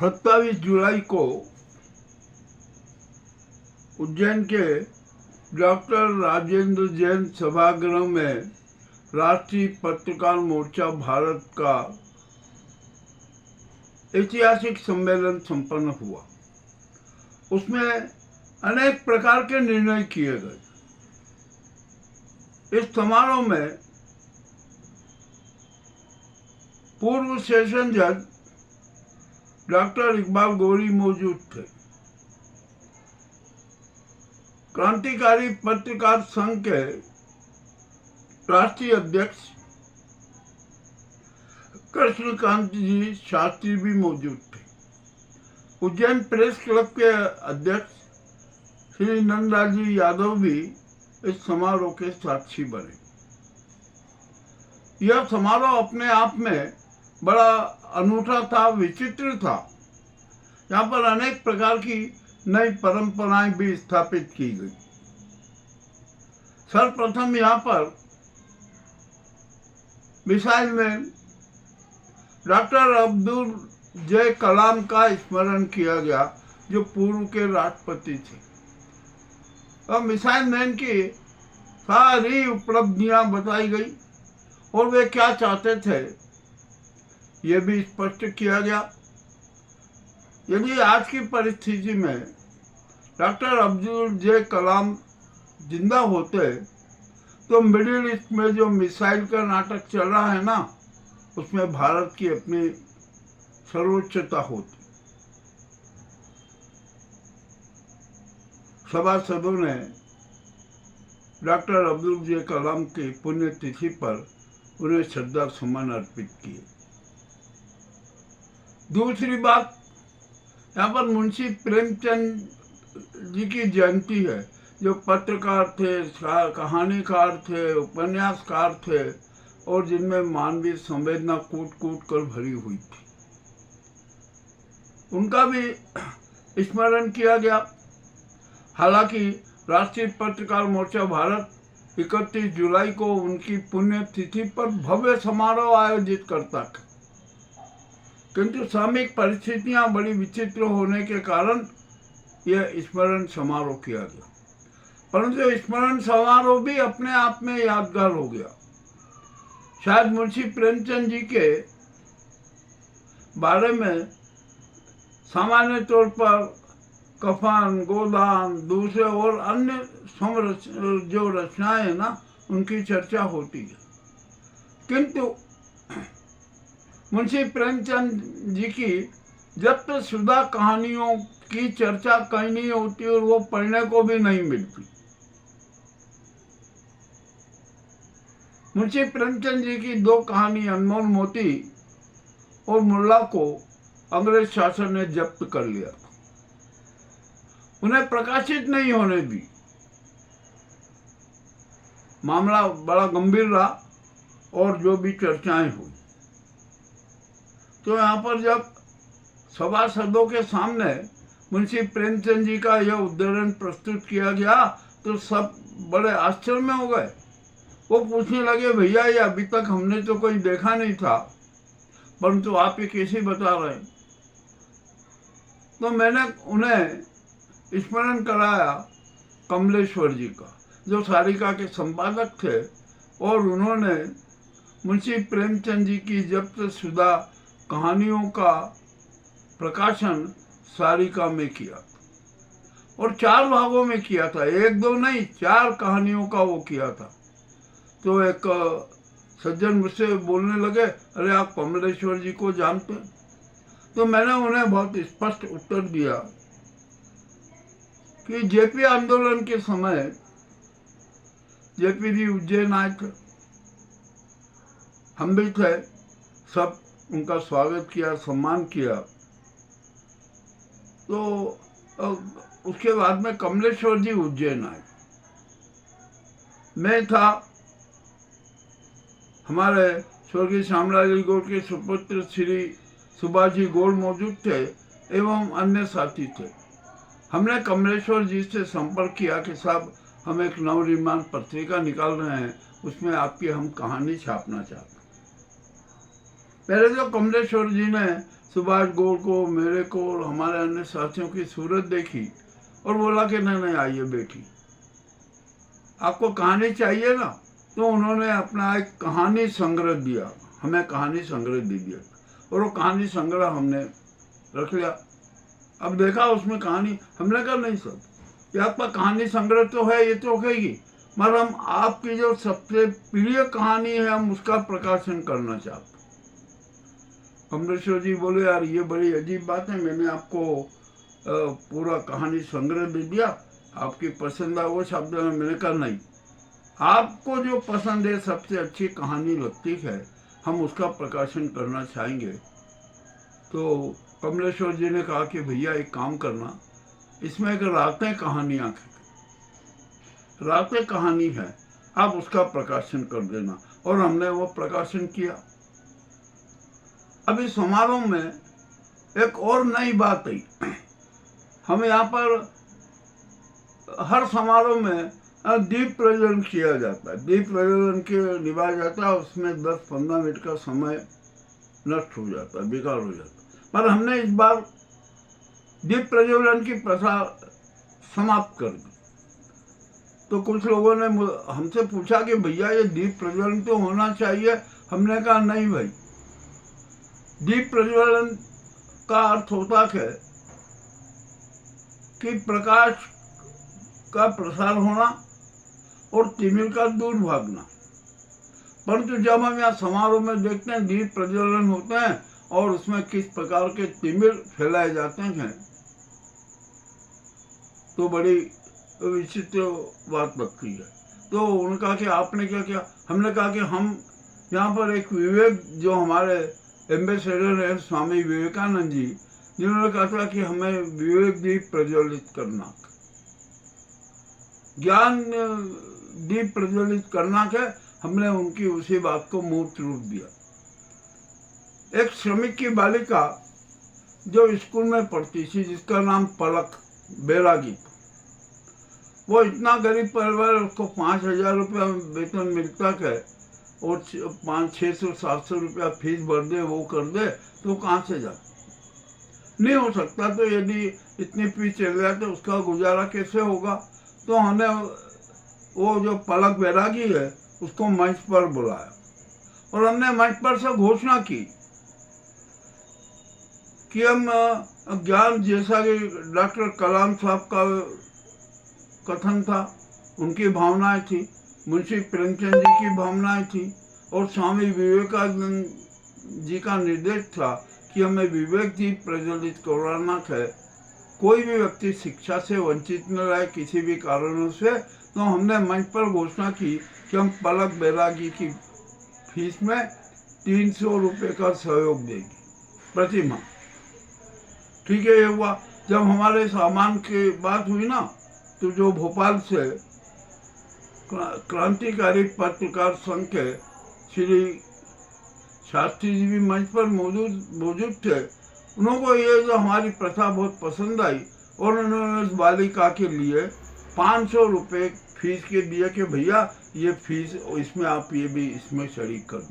27 जुलाई को उज्जैन के डॉक्टर राजेंद्र जैन सभागृह में राष्ट्रीय पत्रकार मोर्चा भारत का ऐतिहासिक सम्मेलन संपन्न हुआ। उसमें अनेक प्रकार के निर्णय किए गए। इस समारोह में पूर्व सेशन जज डॉक्टर इकबाल गोरी मौजूद थे। क्रांतिकारी पत्रकार संघ के राष्ट्रीय अध्यक्ष कृष्णकांत जी शास्त्री भी मौजूद थे। उज्जैन प्रेस क्लब के अध्यक्ष श्री नंदलाल जी यादव भी इस समारोह के साक्षी बने। यह समारोह अपने आप में बड़ा अनूठा था, विचित्र था। यहाँ पर अनेक प्रकार की नई परंपराएं भी स्थापित की गई। सर्वप्रथम यहाँ पर मिसाइल में डॉक्टर अब्दुल जय कलाम का स्मरण किया गया, जो पूर्व के राष्ट्रपति थे। और मिसाइल मैन की सारी उपलब्धियां बताई गई और वे क्या चाहते थे ये भी स्पष्ट किया गया। यदि आज की परिस्थिति में डॉक्टर अब्दुल जय कलाम जिंदा होते तो मिडिल ईस्ट में जो मिसाइल का नाटक चल रहा है ना, उसमें भारत की अपनी सर्वोच्चता होती। सभासदों ने डॉक्टर अब्दुल जय कलाम की पुण्यतिथि पर उन्हें श्रद्धा सुमन अर्पित किए। दूसरी बात, यहाँ पर मुंशी प्रेमचंद जी की जयंती है, जो पत्रकार थे, कहानीकार थे, उपन्यासकार थे और जिनमें मानवीय संवेदना कूट कूट कर भरी हुई थी। उनका भी स्मरण किया गया। हालांकि राष्ट्रीय पत्रकार मोर्चा भारत 31 जुलाई को उनकी पुण्यतिथि पर भव्य समारोह आयोजित करता था, किंतु सामयिक परिस्थितियां बड़ी विचित्र होने के कारण यह स्मरण समारोह किया गया। परंतु स्मरण समारोह भी अपने आप में यादगार हो गया। शायद मुंशी प्रेमचंद जी के बारे में सामान्य तौर पर कफन, गोदान, दूसरे और अन्य जो रचनाएं हैं ना, उनकी चर्चा होती है, किंतु मुंशी प्रेमचंद जी की जब्त शुदा कहानियों की चर्चा कहीं नहीं होती और वो पढ़ने को भी नहीं मिलती। मुंशी प्रेमचंद जी की 2 कहानी अनमोल मोती और मुल्ला को अंग्रेज शासन ने जब्त कर लिया था। उन्हें प्रकाशित नहीं होने दी। मामला बड़ा गंभीर रहा और जो भी चर्चाएं हुई, तो यहाँ पर जब सभासदों के सामने मुंशी प्रेमचंद जी का यह उद्धरण प्रस्तुत किया गया तो सब बड़े आश्चर्य में हो गए। वो पूछने लगे, भैया ये अभी तक हमने तो कोई देखा नहीं था, परंतु आप ये कैसे बता रहे हैं? तो मैंने उन्हें स्मरण कराया कमलेश्वर जी का, जो सारिका के संपादक थे, और उन्होंने मुंशी प्रेमचंद जी की जब्त शुदा कहानियों का प्रकाशन सारिका में किया था और 4 भागों में किया था। 1-2 नहीं, 4 कहानियों का वो किया था। तो एक सज्जन मुझसे बोलने लगे, अरे आप कमलेश्वर जी को जानते हैं? तो मैंने उन्हें बहुत स्पष्ट उत्तर दिया कि जेपी आंदोलन के समय जेपी जी उज्जैन आए थे, हम भी थे, सब उनका स्वागत किया, सम्मान किया। तो उसके बाद में कमलेश्वर जी उज्जैन आए, मैं था, हमारे स्वर्गीय श्यामलाल गौड़ के सुपुत्र श्री सुभाष जी गौड़ मौजूद थे एवं अन्य साथी थे। हमने कमलेश्वर जी से संपर्क किया कि साहब हम एक नवनिर्माण पत्रिका निकाल रहे हैं, उसमें आपकी हम कहानी छापना चाहते हैं। पहले तो कमलेश्वर जी ने सुभाष गौर को, मेरे को और हमारे अन्य साथियों की सूरत देखी और बोला कि नहीं आइए बेटी, आपको कहानी चाहिए ना। तो उन्होंने अपना एक कहानी संग्रह दिया, हमें कहानी संग्रह दे दिया और वो कहानी संग्रह हमने रख लिया। अब देखा उसमें कहानी, हमने कहा नहीं सर, ये आपका कहानी संग्रह तो है, ये तो होगी, मगर हम आपकी जो सबसे प्रिय कहानी है हम उसका प्रकाशन करना चाहते। कमलेश्वर जी बोले यार ये बड़ी अजीब बात है, मैंने आपको पूरा कहानी संग्रह दे दिया, आपकी पसंद है वो शब्द में। मैंने कहा नहीं, आपको जो पसंद है, सबसे अच्छी कहानी लगती है, हम उसका प्रकाशन करना चाहेंगे। तो कमलेश्वर जी ने कहा कि भैया एक काम करना, इसमें एक रातें कहानी है, आप उसका प्रकाशन कर देना। और हमने वो प्रकाशन किया। अभी समारोह में एक और नई बात आई, हम यहाँ पर हर समारोह में दीप प्रज्वलन किया जाता है, दीप प्रज्वलन के निभाया जाता है, उसमें 10-15 मिनट का समय नष्ट हो जाता है, बेकार हो जाता है। पर हमने इस बार दीप प्रज्वलन की प्रथा समाप्त कर दी। तो कुछ लोगों ने हमसे पूछा कि भैया ये दीप प्रज्वलन तो होना चाहिए। हमने कहा नहीं भाई, दीप प्रज्वलन का अर्थ होता है कि प्रकाश का प्रसार होना और तिमिर का दूर भागना। परंतु जब हम यहाँ समारोह में देखते हैं दीप प्रज्वलन होते हैं और उसमें किस प्रकार के तिमिर फैलाए जाते हैं, तो बड़ी विचित्र बात लगती है। तो उन्होंने कहा कि आपने क्या किया? हमने कहा कि हम यहाँ पर एक विवेक, जो हमारे एम्बेसडर है स्वामी विवेकानंद जी, जिन्होंने कहा था कि हमें विवेक दीप प्रज्वलित करना, ज्ञान दीप प्रज्वलित करना है, हमने उनकी उसी बात को मूर्त रूप दिया। एक श्रमिक की बालिका जो स्कूल में पढ़ती थी, जिसका नाम पलक बैरागी, वो इतना गरीब परिवार, उसको 5,000 रुपया वेतन मिलता है और 500-600-700 रुपया फीस भर दे, वो कर दे, तो कहाँ से जा, नहीं हो सकता। तो यदि इतनी फीस चल जाए तो उसका गुजारा कैसे होगा? तो हमने वो जो पलक बैरागी है उसको मंच पर बुलाया और हमने मंच पर से घोषणा की कि हम ज्ञान, जैसा कि डॉक्टर कलाम साहब का कथन था, उनकी भावनाएं थी, मुंशी प्रेमचंद जी की भावनाएं थी और स्वामी विवेकानंद जी का निर्देश था कि हमें विवेक दीप प्रज्वलित करवाना है। कोई भी व्यक्ति शिक्षा से वंचित न रहे किसी भी कारणों से। तो हमने मंच पर घोषणा की कि हम पलक बैरागी की फीस में 300 रुपये का सहयोग देंगे प्रति माह। ठीक है, ये हुआ। जब हमारे सामान की बात हुई ना, तो जो भोपाल से क्रांतिकारी पत्रकार संघ के श्री शास्त्री जी भी मंच पर मौजूद थे। उनको ये जो हमारी प्रथा बहुत पसंद आई और उन्होंने उस बालिका के लिए 500 रुपये फीस के दिए कि भैया ये फीस, इसमें आप ये भी इसमें शरीक कर दो।